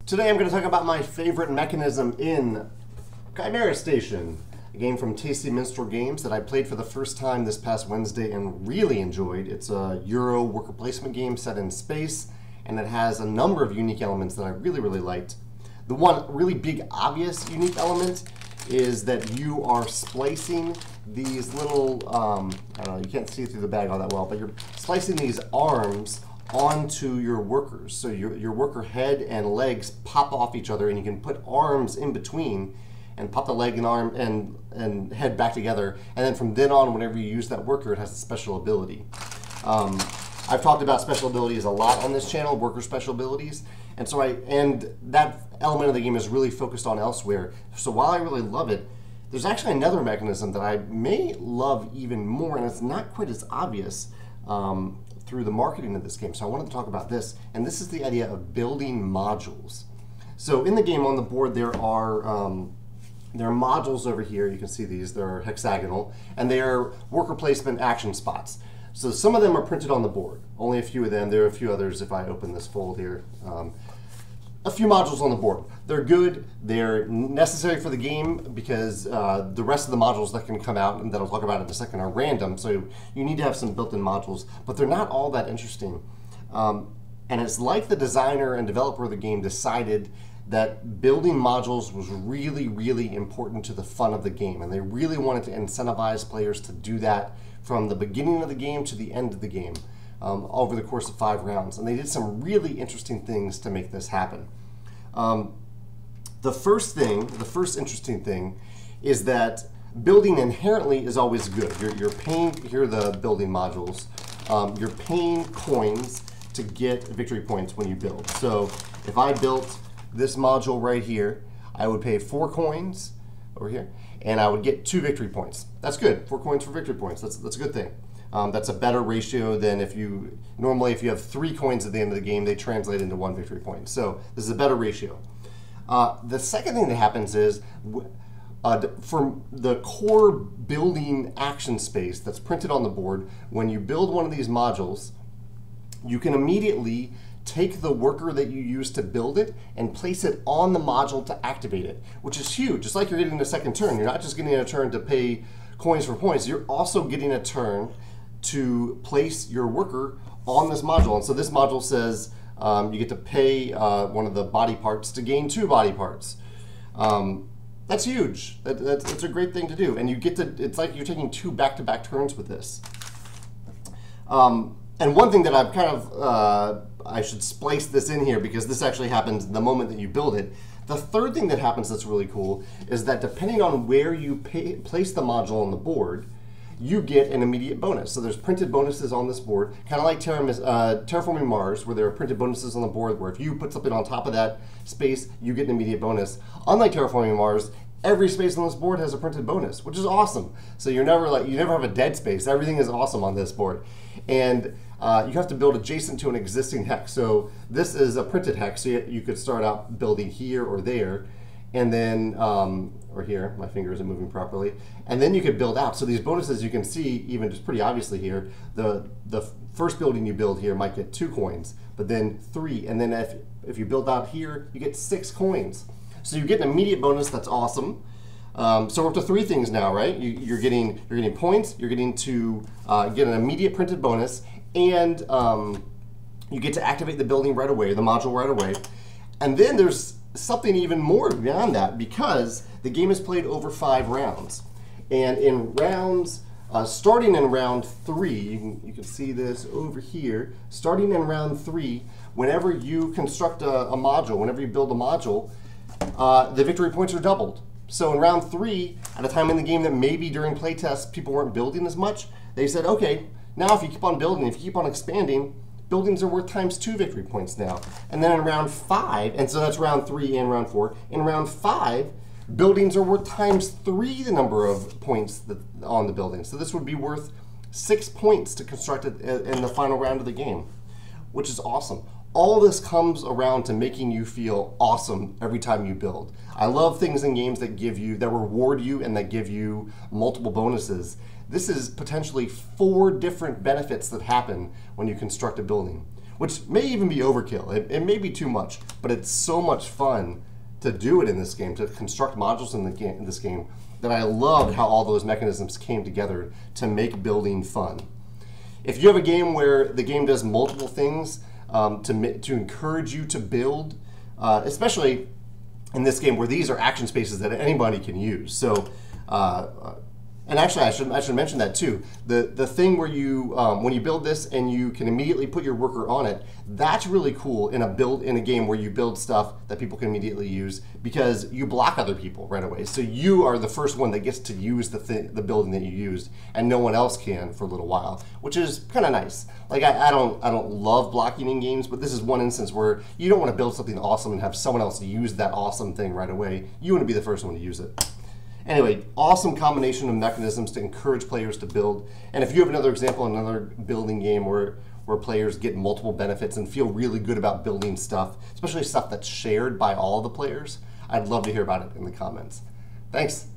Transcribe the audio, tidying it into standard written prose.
Today I'm going to talk about my favorite mechanism in Chimera Station, a game from Tasty Minstrel Games that I played for the first time this past Wednesday and really enjoyed. It's a Euro worker placement game set in space, and it has a number of unique elements that I really liked. The one really big, obvious unique element is that you are splicing these little, I don't know, you can't see through the bag all that well, but you're splicing these arms onto your workers. So your worker head and legs pop off each other, and you can put arms in between and pop the leg and arm and head back together. And then from then on, whenever you use that worker, it has a special ability. I've talked about special abilities a lot on this channel, worker special abilities. And so that element of the game is really focused on elsewhere. So while I really love it, there's actually another mechanism that I may love even more, and it's not quite as obvious through the marketing of this game. So I wanted to talk about this, and this is the idea of building modules. So in the game on the board there are modules over here. You can see these, they're hexagonal, and they are worker placement action spots. So some of them are printed on the board, only a few of them. There are a few others if I open this fold here. A few modules on the board. They're good, they're necessary for the game because the rest of the modules that can come out and that I'll talk about in a second are random, so you need to have some built-in modules, but they're not all that interesting. And it's like the designer and developer of the game decided that building modules was really important to the fun of the game, and they really wanted to incentivize players to do that from the beginning of the game to the end of the game over the course of 5 rounds. And they did some really interesting things to make this happen. The first interesting thing is that building inherently is always good. You're paying, here are the building modules, you're paying coins to get victory points when you build. So if I built this module right here, I would pay 4 coins over here, and I would get 2 victory points. That's good, 4 coins for victory points, that's a good thing. That's a better ratio than normally if you have 3 coins at the end of the game, they translate into 1 victory point. So this is a better ratio. The second thing that happens is, for the core building action space that's printed on the board, when you build one of these modules, you can immediately take the worker that you use to build it and place it on the module to activate it, which is huge. It's like you're getting a second turn. You're not just getting a turn to pay coins for points, you're also getting a turn to place your worker on this module. And so this module says you get to pay one of the body parts to gain 2 body parts. That's huge. That's a great thing to do. And you get to, it's like you're taking 2 back-to-back turns with this. And one thing that I've kind of, I should splice this in here because this actually happens the moment that you build it. The third thing that happens that's really cool is that depending on where you place the module on the board, you get an immediate bonus. So there's printed bonuses on this board, kind of like Terraforming Mars, where there are printed bonuses on the board where if you put something on top of that space, you get an immediate bonus. Unlike Terraforming Mars, every space on this board has a printed bonus, which is awesome. So you never have a dead space. Everything is awesome on this board. And you have to build adjacent to an existing hex. So this is a printed hex, so you could start out building here or there, and then, or here, my finger isn't moving properly, and then you could build out. So these bonuses you can see even just pretty obviously here, the first building you build here might get 2 coins, but then 3, and then if you build out here, you get 6 coins. So you get an immediate bonus, that's awesome. So we're up to 3 things now, right? You're getting points, you're getting to get an immediate printed bonus, and you get to activate the building right away, the module right away. And then there's something even more beyond that, because the game is played over 5 rounds. And in rounds, starting in round 3, you can see this over here, starting in round 3, whenever you construct a module, whenever you build a module, the victory points are doubled. So in round 3, at a time in the game that maybe during playtests people weren't building as much, they said, okay, now if you keep on building, if you keep on expanding, buildings are worth ×2 victory points now. And then in round 5, and so that's round 3 and round 4, in round 5, buildings are worth ×3 the number of points on the building. So this would be worth 6 points to construct it in the final round of the game, which is awesome. All this comes around to making you feel awesome every time you build. I love things in games that reward you and that give you multiple bonuses. This is potentially 4 different benefits that happen when you construct a building. which may even be overkill. It may be too much, but it's so much fun to do it in this game, to construct modules in this game, that I loved how all those mechanisms came together to make building fun. If you have a game where the game does multiple things to encourage you to build, especially in this game where these are action spaces that anybody can use. So, and actually I should mention that too. The thing where you when you build this and you can immediately put your worker on it, that's really cool in a game where you build stuff that people can immediately use, because you block other people right away. So you are the first one that gets to use the building that you used, and no one else can for a little while, which is kind of nice. Like I don't love blocking in games, but this is one instance where you don't want to build something awesome and have someone else use that awesome thing right away. You want to be the first one to use it. Anyway, awesome combination of mechanisms to encourage players to build. And if you have another example, another building game where players get multiple benefits and feel really good about building stuff, especially stuff that's shared by all the players, I'd love to hear about it in the comments. Thanks.